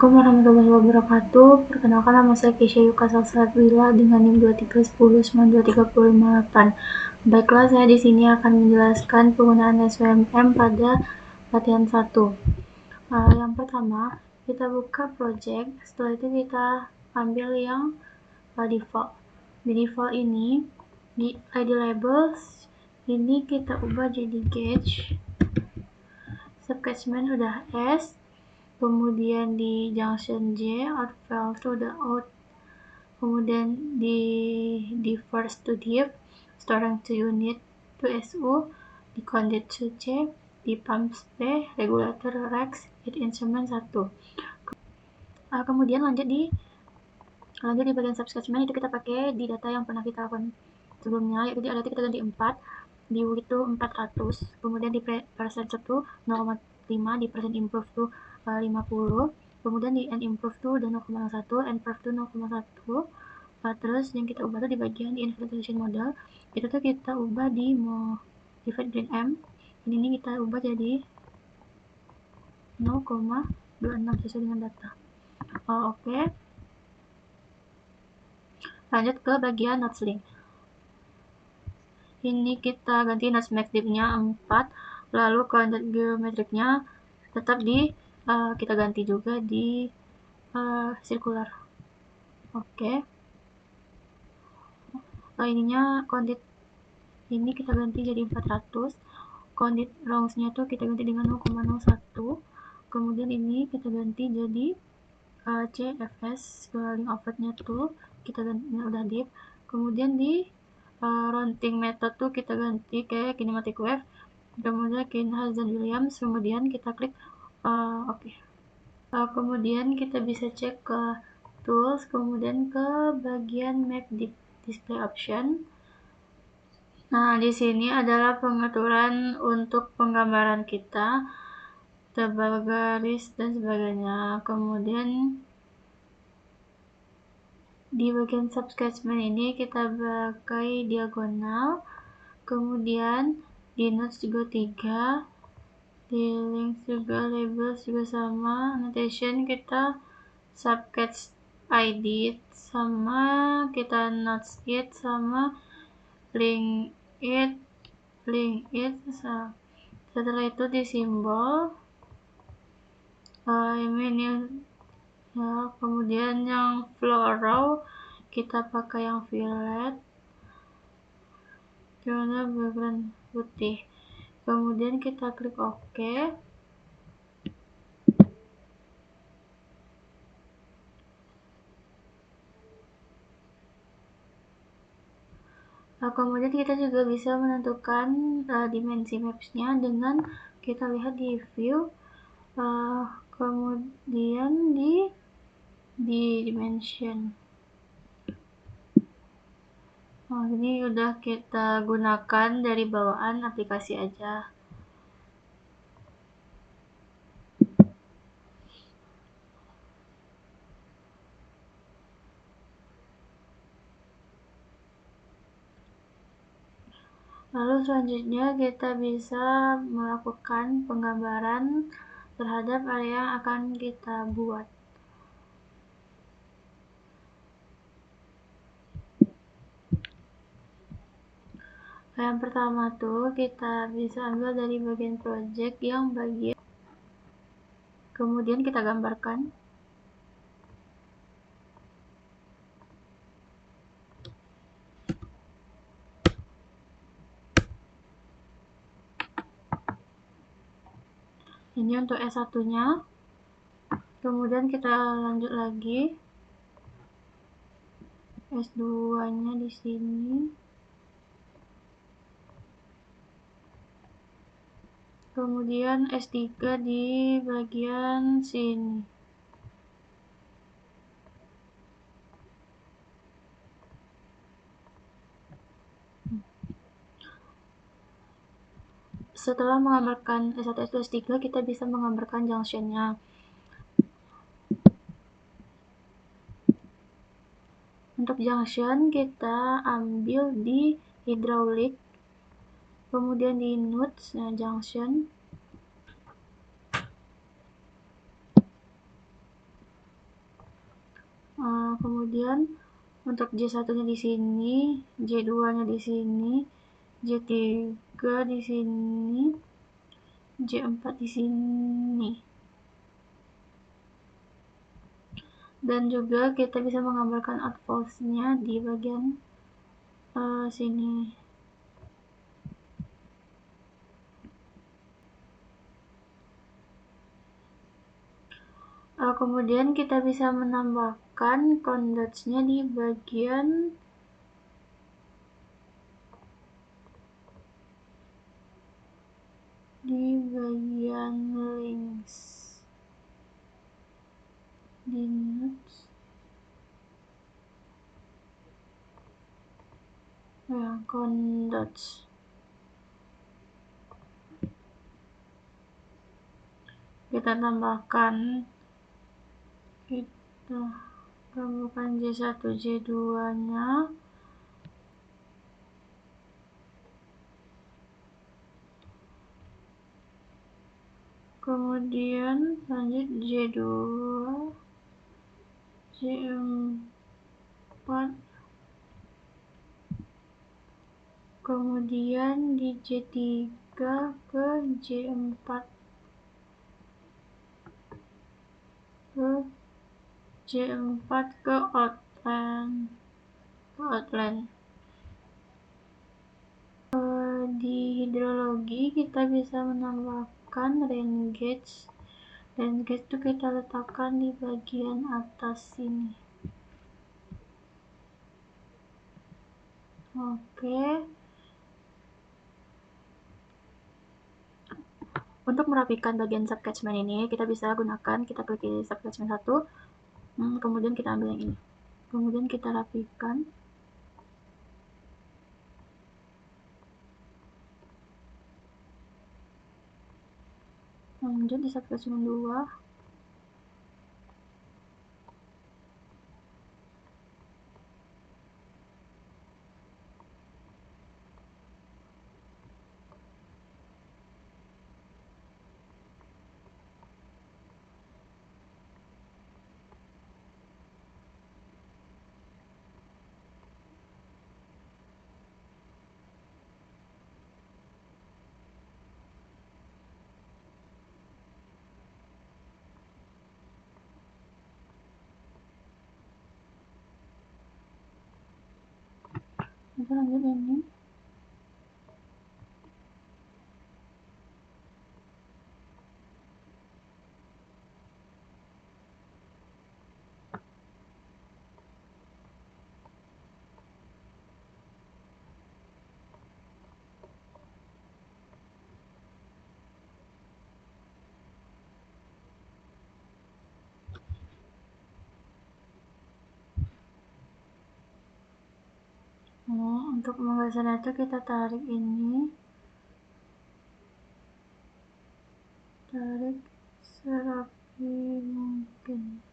Assalamualaikum warahmatullahi wabarakatuh. Perkenalkan, nama saya Keisha Yuka Salsabila dengan NIM 231092358. Baiklah, saya di sini akan menjelaskan penggunaan SVMM pada latihan 1. Yang pertama, kita buka project. Setelah itu kita ambil yang default. Di default ini, di ID labels ini kita ubah jadi gauge. Subcatchment udah S. Kemudian di junction J, outvalve itu udah out. Kemudian di first to div, storing to unit to SU, di conduit to C, di pumps P, regulator Rex, heat instrument 1. Kemudian lanjut di bagian subcatchment, itu kita pakai di data yang pernah kita lakukan sebelumnya, yaitu di data kita ganti 4, di width itu 400, kemudian di percent itu 0,5, di percent improve itu 50, kemudian di end improve tuh udah 0,1, end proof tuh 0,1. Terus yang kita ubah tuh di bagian di invalidation model, itu tuh kita ubah di divide green M, ini kita ubah jadi 0,26 sesuai dengan data. Oke. Lanjut ke bagian nodes link. Ini kita ganti nodes max div-nya 4, lalu conduit geometricnya tetap di kita ganti juga di circular. Oke. Ininya conduit ini kita ganti jadi 400. Conduit rounds-nya tuh kita ganti dengan 0,01. Kemudian ini kita ganti jadi CFS, link output-nya tuh kita ganti udah div. Kemudian di routing method tuh kita ganti kayak kinematic wave, kemudian Kinhazan-Williams, kemudian kita klik oke. Kemudian kita bisa cek ke tools, kemudian ke bagian map display option. Nah, di sini adalah pengaturan untuk penggambaran kita, tebal garis dan sebagainya. Kemudian di bagian subcatchment ini kita pakai diagonal, kemudian di nodes juga 3, di links juga, labels juga sama, annotation kita subcatch ID sama, kita nodes it sama link it. Setelah itu di simbol ini ya, kemudian yang flow row kita pakai yang violet, karena background putih. Kemudian kita klik OK. Kemudian kita juga bisa menentukan dimensi maps-nya dengan kita lihat di view, kemudian di dimension. Ini udah kita gunakan dari bawaan aplikasi aja. Lalu selanjutnya kita bisa melakukan penggambaran terhadap area yang akan kita buat. Yang pertama tuh kita bisa ambil dari bagian project yang bagian, kemudian kita gambarkan. Ini untuk S1-nya. Kemudian kita lanjut lagi. S2-nya di sini. Kemudian S3 di bagian sini. Setelah menggambarkan S1, S2, S3, kita bisa menggambarkan junction-nya. Untuk junction kita ambil di hydraulic, kemudian di nodes, junction. Kemudian untuk J1-nya di sini, J2-nya di sini, J3 di sini, J4 di sini. Dan juga kita bisa menggambarkan out false-nya di bagian sini. Kemudian kita bisa menambahkan condots-nya di bagian links di notes condots. Kita tambahkan J1 J2-nya. Kemudian lanjut J2, J4, kemudian di J3 ke J4 ke J4 ke outline. Di hidrologi kita bisa menambahkan rain gauge. Rain gauge itu kita letakkan di bagian atas sini. Oke. Untuk merapikan bagian subcatchment ini, kita bisa gunakan, kita klik di subcatchment 1, kemudian kita ambil yang ini. Kemudian kita rapikan. Lanjut di subcatchment 2. Kita lanjut ini. Untuk pembahasan itu kita tarik ini, tarik serapi mungkin.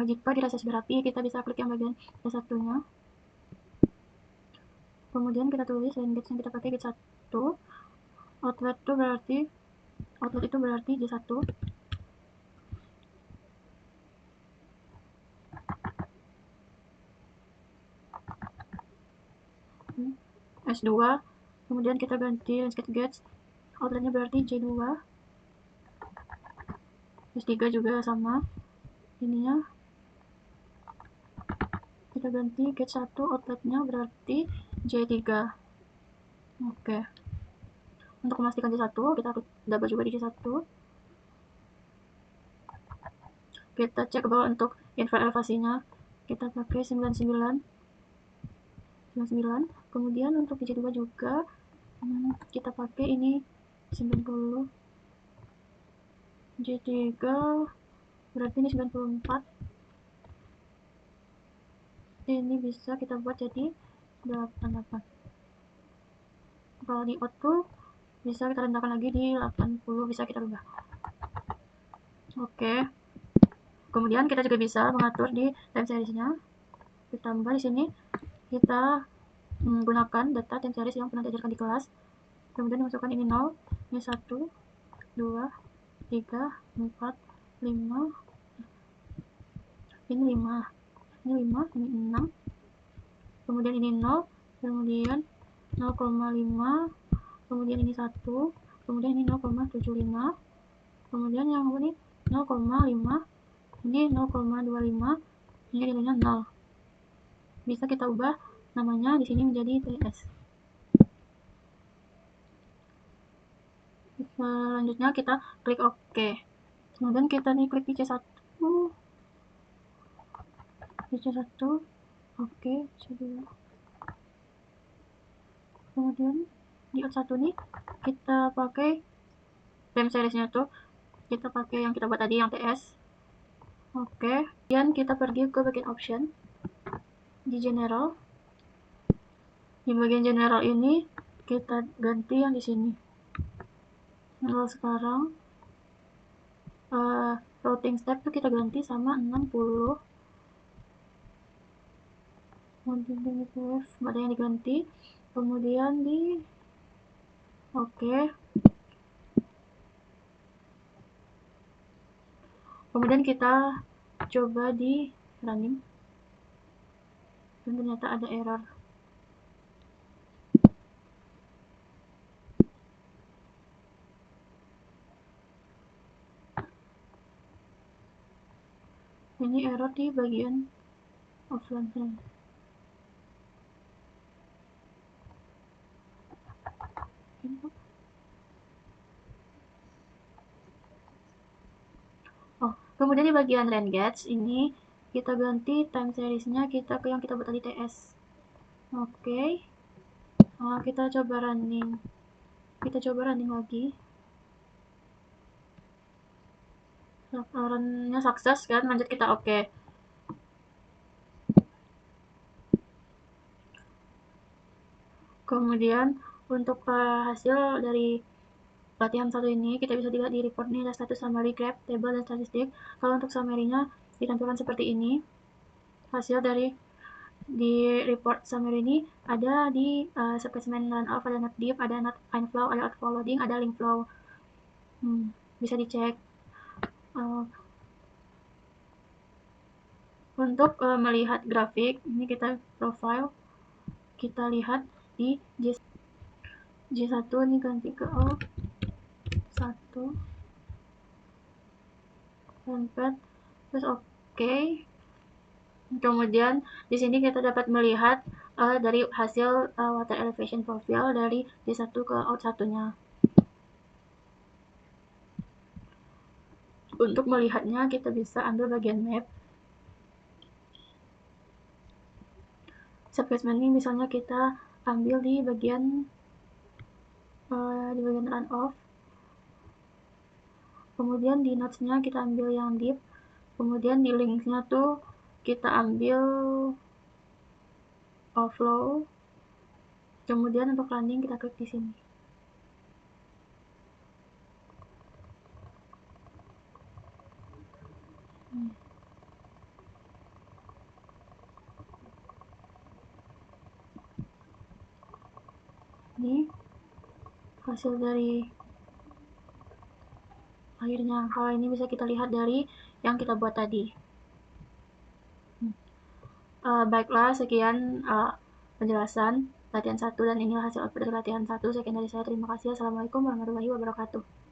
Jika dirasa sudah rapi, kita bisa klik yang bagian J1-nya. Kemudian kita tulis rain gauge yang kita pakai J1. Outlet itu berarti J1. S2. Kemudian kita ganti landscape gauge. Outletnya berarti J2. S3 juga sama. Ininya kita ganti gauge 1, outletnya berarti J3. Oke. Untuk memastikan J1, kita double juga di J1. Kita cek ke bawah untuk infra elevasinya. Kita pakai 99. Kemudian untuk J2 juga kita pakai ini 90, J3 berarti ini 94. Ini bisa kita buat jadi 88. Kalau di output bisa kita rendahkan lagi di 80, bisa kita rubah. Oke. Kemudian kita juga bisa mengatur di time series-nya. Ditambah di sini kita menggunakan data time series yang pernah diajarkan di kelas. Kemudian dimasukkan ini 0, ini 1, 2, 3, 4, 5, ini 5, ini 5, ini 6, kemudian ini 0, kemudian 0,5, kemudian ini 1, kemudian ini 0,75, kemudian yang ini 0,5, ini 0,25, ini nilainya 0. Bisa kita ubah namanya di sini menjadi TS. Selanjutnya kita klik OK. Kemudian kita nih klik di C1. Di C1. Oke, C2. Kemudian di out1 nih kita pakai time series-nya tuh. Kita pakai yang kita buat tadi yang TS. Oke. Kemudian kita pergi ke bagian option. Di general. Di bagian general ini kita ganti yang di sini. Nah, sekarang routing step tuh kita ganti sama 60. Kemudian ada yang diganti. Kemudian di Oke. Kemudian kita coba di running. Dan ternyata ada error. Ini error di bagian offline. Kemudian di bagian Renegades ini kita ganti time series-nya kita ke yang kita buat tadi TS. Oke. Kita coba running. Kita coba running lagi. Run-nya sukses kan, lanjut kita oke. Kemudian untuk hasil dari latihan satu ini kita bisa dilihat di report nih, ada status summary, graph, table, dan statistik. Kalau untuk summary-nya ditampilkan seperti ini. Hasil dari di report summary ini ada di subclassment run off, ada not div, ada not inflow, ada outflow loading, ada link flow. Bisa dicek. Untuk melihat grafik ini kita profile, kita lihat di J1 ini ganti ke O1 downpad, terus oke. Kemudian di sini kita dapat melihat dari hasil water elevation profile dari J1 ke out1-nya. Untuk melihatnya kita bisa ambil bagian map. Subclassment ini misalnya kita ambil di bagian run off. Kemudian di nodes-nya kita ambil yang deep. Kemudian di links-nya tuh kita ambil flow. Kemudian untuk running kita klik di sini. Ini hasil dari akhirnya. Hal ini bisa kita lihat dari yang kita buat tadi. Baiklah, sekian penjelasan latihan 1 dan inilah hasil output dari latihan 1. Sekian dari saya, terima kasih. Assalamualaikum warahmatullahi wabarakatuh.